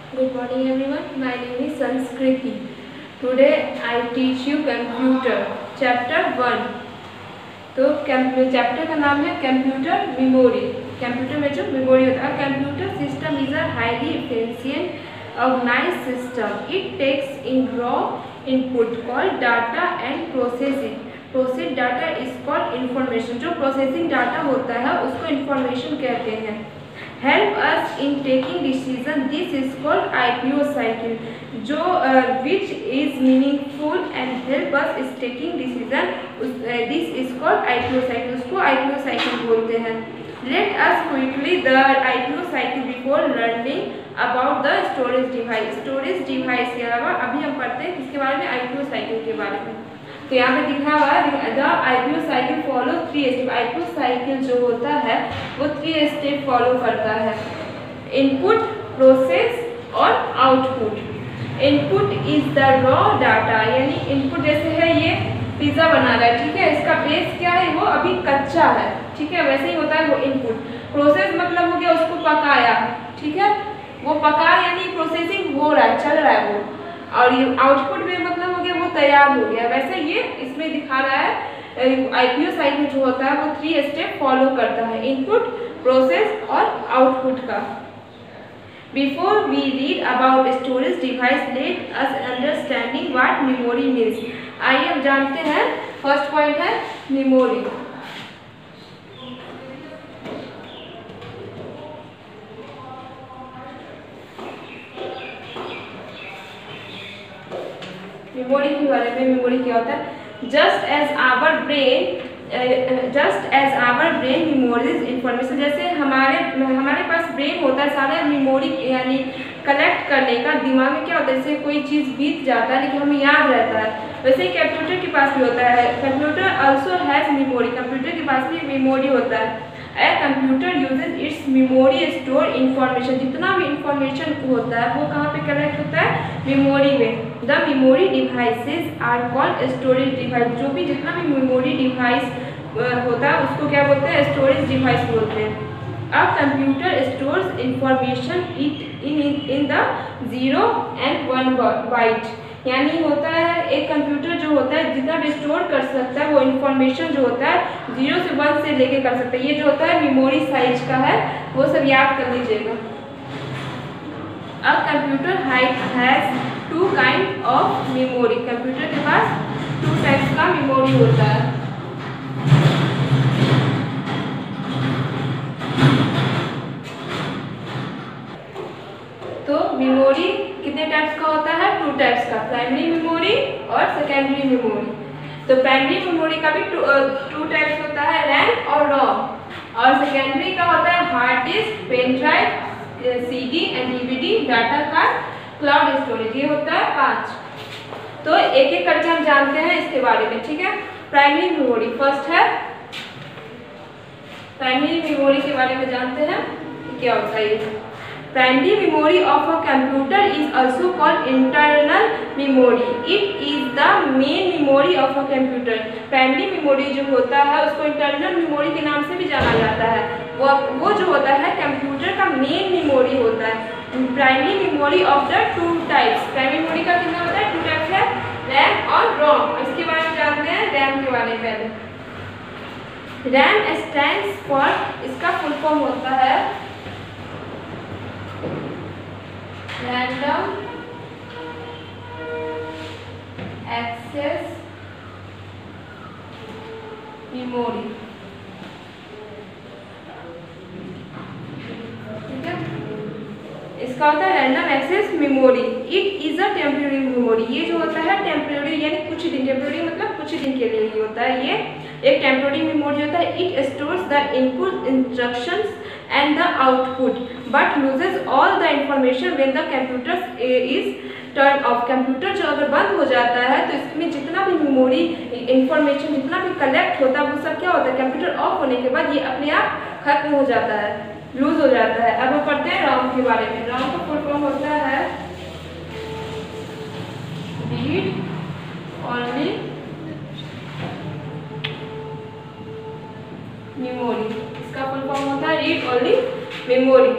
Good morning everyone. My name is Sanskriti. Today I teach you computer chapter 1. तो chapter का नाम है computer memory. Computer में जो मेमोरी होता है, computer system is a highly efficient organised system. It takes in raw input called data and process it. Process data is called information. जो processing data होता है उसको इंफॉर्मेशन कहते हैं। Help us in taking decision, this is called IPO cycle. जो which is meaningful and help us is taking decision, this is called IPO cycle. उसको IPO cycle बोलते हैं। Let us quickly the IPO cycle before learning about the storage device. Storage device के अलावा अभी हम पढ़ते हैं किसके बारे में, IPO साइकिल के बारे में। तो यहाँ पे दिखा हुआ है the IPO cycle follow 3 step. IPO cycle जो होता है वो 3 स्टेप फॉलो करता है, इनपुट, प्रोसेस और output. Input is the raw data, यानी इनपुट जैसे है ये पिज्जा बना रहा है, ठीक है, इसका बेस क्या है, वो अभी कच्चा है, ठीक है, वैसे ही होता है वो इनपुट। प्रोसेस मतलब हो गया उसको पकाया, ठीक है, वो पका यानी प्रोसेसिंग हो रहा है, चल रहा है वो। और ये आउटपुट में मतलब हो गया वो तैयार हो गया। वैसे ये इसमें दिखा रहा है IPO साइकिल जो होता है वो 3 स्टेप फॉलो करता है, इनपुट, प्रोसेस और आउटपुट का। Before we read about storage device, let us understanding what memory means. आइए हम जानते हैं, फर्स्ट पॉइंट है मेमोरी। मेमोरी के बारे में, मेमोरी क्या होता है, just as our brain memories information. जैसे हमारे पास ब्रेन होता है सारा मेमोरी यानी कलेक्ट करने का, दिमाग में क्या होता है, जैसे कोई चीज़ बीत जाता है लेकिन हमें याद रहता है, वैसे ही कंप्यूटर के पास भी होता है। Computer also has memory, computer के पास भी मेमोरी होता है। A computer usage it's memory store information. जितना भी इंफॉर्मेशन होता है वो कहाँ पे कलेक्ट होता है, मेमोरी में। The memory devices are called storage device. जो भी जितना भी मेमोरी डिवाइस होता है उसको क्या बोलते हैं, स्टोरेज डिवाइस बोलते हैं। A computer stores information in the 0 and 1 byte, यानी होता है एक कंप्यूटर जो होता है जितना भी स्टोर कर सकता है वो इंफॉर्मेशन जो होता है 0 से 1 से लेके कर सकता है। ये जो होता है मेमोरी साइज का है, वो सब याद कर लीजिएगा। A computer has 2 kind of memory. Computer के पास 2 टाइप्स का मेमोरी होता है। तो मेमोरी कितने टाइप्स का होता है, 2 टाइप्स का, प्राइमरी मेमोरी और सेकेंडरी मेमोरी। तो प्राइमरी मेमोरी का भी 2 टाइप्स होता है, रैम और रोम। और सेकेंडरी का होता है hard disk, pen drive, CD and DVD, data card, cloud storage. ये होता है 5। तो एक एक करके हम जानते हैं इसके बारे में, ठीक है। प्राइमरी मेमोरी फर्स्ट है, प्राइमरी मेमोरी के बारे में जानते हैं क्या होता है ये। Primary memory of a computer is also called internal memory. It is the main memory of a computer. Primary memory जो होता है उसको internal memory के नाम से भी जाना जाता है। वो जो होता है कंप्यूटर का मेन मेमोरी होता है। Primary memory of the 2 types. Primary memory का कितना होता है, 2 टाइप्स है, रैम और रोम। इसके बारे में जानते हैं, रैम के बारे में पहले। रैम stands for, इसका फुल फॉर्म होता है रैंडम एक्सेस मेमोरी, ठीक है। इसका होता है random access memory. It is a temporary memory. ये जो होता है टेम्परेरी यानी कुछ दिन, टेम्परेरी मतलब कुछ दिन के लिए ही होता है। ये एक टेम्परेरी मेमोरी होता है। It stores the input instructions and the output but loses all the information when the computer is turned off। Computer जो अगर बंद हो जाता है तो इसमें जितना भी मेमोरी इंफॉर्मेशन जितना भी कलेक्ट होता है वो सब क्या होता है, कंप्यूटर ऑफ होने के बाद ये अपने आप खत्म हो जाता है, लूज हो जाता है। अब हम पढ़ते हैं रॉम के बारे में। रॉम का फुल फॉर्म होता है रीड ओनली मेमोरी। इसका फुल फॉर्म होता है read only memory.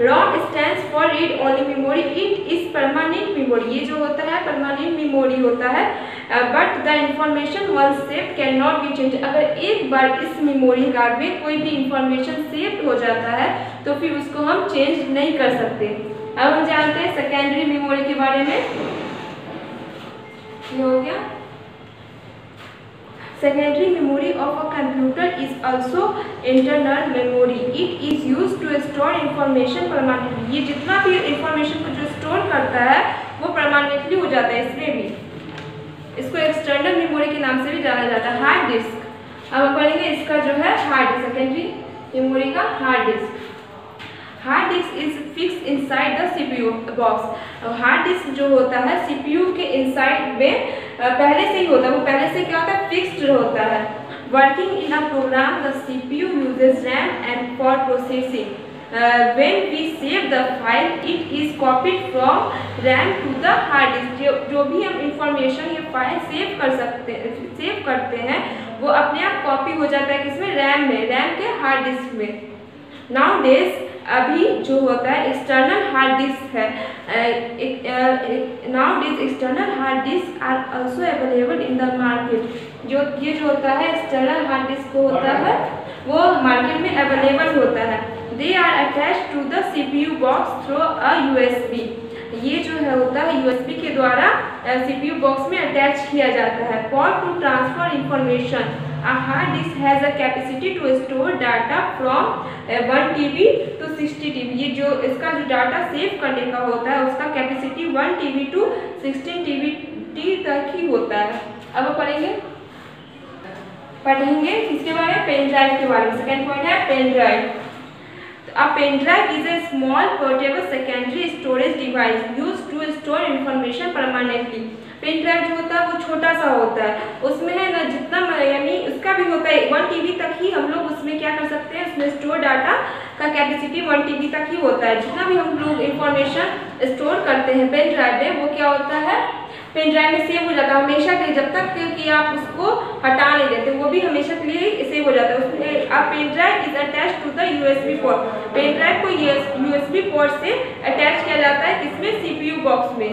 ROM stands for read only memory. It is permanent memory. ये जो होता है permanent memory होता है, but the information once saved cannot be changed. अगर एक बार इस मेमोरी कार्ड में कोई भी इंफॉर्मेशन सेव हो जाता है तो फिर उसको हम चेंज नहीं कर सकते। अब हम जानते हैं सेकेंडरी मेमोरी के बारे में। ये हो गया। Secondary memory of a computer is also internal memory. It is used to store information permanently. ये जितना भी इंफॉर्मेशन को जो स्टोर करता है वो परमानेंटली हो जाता है। इसमें भी इसको एक्सटर्नल मेमोरी के नाम से भी जाना जाता है। हार्ड डिस्क, अब हम पढ़ेंगे इसका जो है हार्ड डिस्क, सेकेंडरी मेमोरी का hard disk. Hard disk is fix inside the CPU box. Hard disk जो होता है सीपीयू के इनसाइड में पहले से ही होता है, वो पहले से क्या होता है फिक्स्ड होता है। Working in a program the CPU uses RAM and for processing. When we save the file it is copied from RAM to the hard disk. जो भी हम इंफॉर्मेशन ये फाइल सेव करते हैं वो अपने आप कॉपी हो जाता है किसमें, रैम में, रैम के हार्ड डिस्क में। नाउ डेज अभी जो होता है एक्सटर्नल हार्ड डिस्क है, now days external hard disk are also available in the market. जो ये जो होता है एक्सटर्नल हार्ड डिस्क होता है वो मार्केट में अवेलेबल होता है। They are attached to the CPU box through a USB. ये जो है होता है यूएसबी के द्वारा सीपीयू बॉक्स में अटैच किया जाता है। For to transfer information a hard disk has a capacity to store data from 1 TB to 60 TB। ये जो इसका जो डाटा सेव करने का होता है उसका कैपेसिटी 1 TB टू 16 TB तक ही होता है। अब पढ़ेंगे किसके बारे में, पेन ड्राइव के बारे में। सेकेंड पॉइंट है pen drive. A pen drive is a small portable secondary storage device used to store information permanently। Pen drive जो होता है वो छोटा सा होता है, उसमें है ना जितना यानी उसका भी होता है 1 TB तक ही हम लोग उसमें क्या कर सकते हैं, उसमें स्टोर डाटा का कैपेसिटी 1 TB तक ही होता है। जितना भी हम लोग इंफॉर्मेशन स्टोर करते हैं पेन ड्राइव में वो क्या होता है पेन ड्राइव में सेव हो जाता है हमेशा के लिए, जब तक कि आप उसको हटा नहीं देते वो भी हमेशा के लिए सेव हो जाता है। उसमें आप pen drive is attach to the USB port. Pen drive को यूएसबी पोर्ट से अटैच किया जाता है किसमें, सीपीयू बॉक्स में।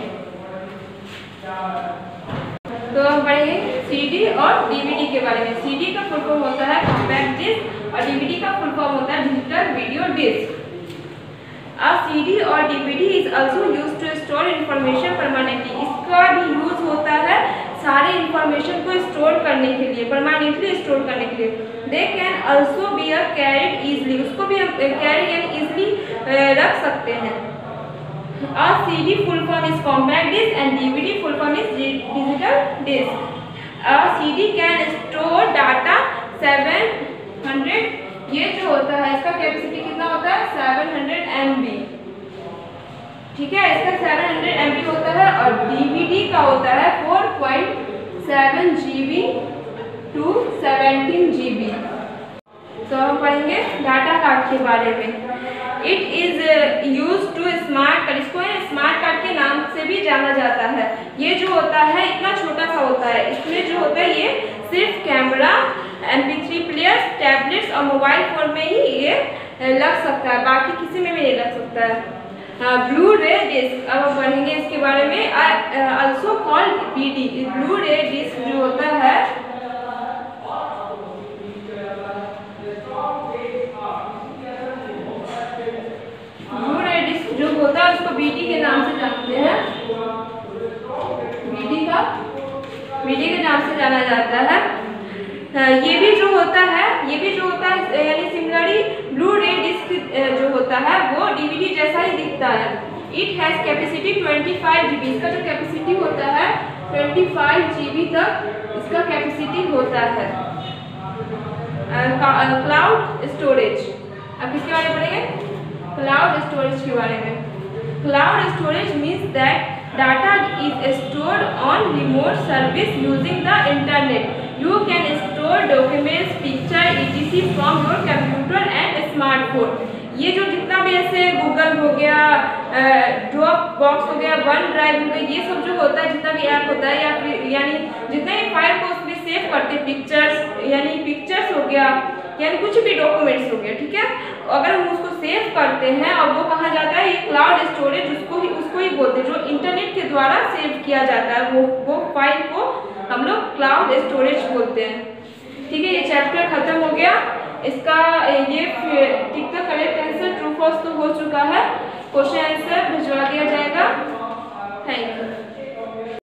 तो हम पढ़ेंगे सीडी और डीवीडी के बारे में। सीडी का फुल फॉर्म होता है कॉम्पैक्ट डिस्क और डीवीडी का फुल फॉर्म होता है digital video disc. A CD और DVD is also used to store information permanently। इसका भी यूज होता है सारे इंफॉर्मेशन को स्टोर करने के लिए, परमानेंटली स्टोर करने के लिए। They can also be carried easily। उसको भी हम कैरी यानी इजली रख सकते हैं। A CD full form is compact disc and DVD full form is digital disc। A CD can store data 700। ये जो होता है इसका कैपेसिटी कितना होता है 700 MB, ठीक है, इसका 700 MB होता है। और DVD का होता है 4.7 GB टू 17 GB। तो हम पढ़ेंगे डाटा कार्ड के बारे में। It is use to smart card. इसको स्मार्ट कार्ड के नाम से भी जाना जाता है। ये जो होता है इतना छोटा सा होता है, इसमें जो होता है ये सिर्फ कैमरा, MP3 प्लेयर्स, टैबलेट्स और मोबाइल फोन में ही ये लग सकता है, बाकी किसी में भी नहीं लग सकता है। ब्लू रे डिस्क, अब हम पढ़ेंगे इसके बारे में। Also called BD। ब्लू रे डिस्क जो होता है उसको BD के नाम से जानते हैं। BD के नाम से जाना जाता है। ये भी जो होता है यानी सिमिलरली ब्लू रे डिस्क जो होता है वो DVD जैसा ही दिखता है। It has capacity 25 GB। इसका जो कैपेसिटी होता है 25 GB तक इसका कैपेसिटी होता है। क्लाउड स्टोरेज, अब किसके बारे में पढ़ेंगे, क्लाउड स्टोरेज के बारे में। Cloud storage means that data is stored on remote service using the internet. You can store documents, picture, etc. from your computer and smartphone। ये जो जितना भी ऐसे गूगल हो गया, ड्रॉप बॉक्स हो गया, वन ड्राइव हो गया, ये सब जो होता है जितना भी ऐप होता है या फिर यानी जितने भी फाइल को उसमें सेव करते हैं, पिक्चर्स यानी पिक्चर्स हो गया, यानी कुछ भी डॉक्यूमेंट्स हो गया, ठीक है। अगर हम उसको सेव करते हैं और वो कहाँ जाता है, ये क्लाउड स्टोरेज उसको ही बोलते हैं, जो इंटरनेट के द्वारा सेव किया जाता है, वो फाइल को हम लोग क्लाउड स्टोरेज बोलते हैं। ठीक है, ये चैप्टर खत्म हो गया। इसका ये tick the correct answer true false तो हो चुका है।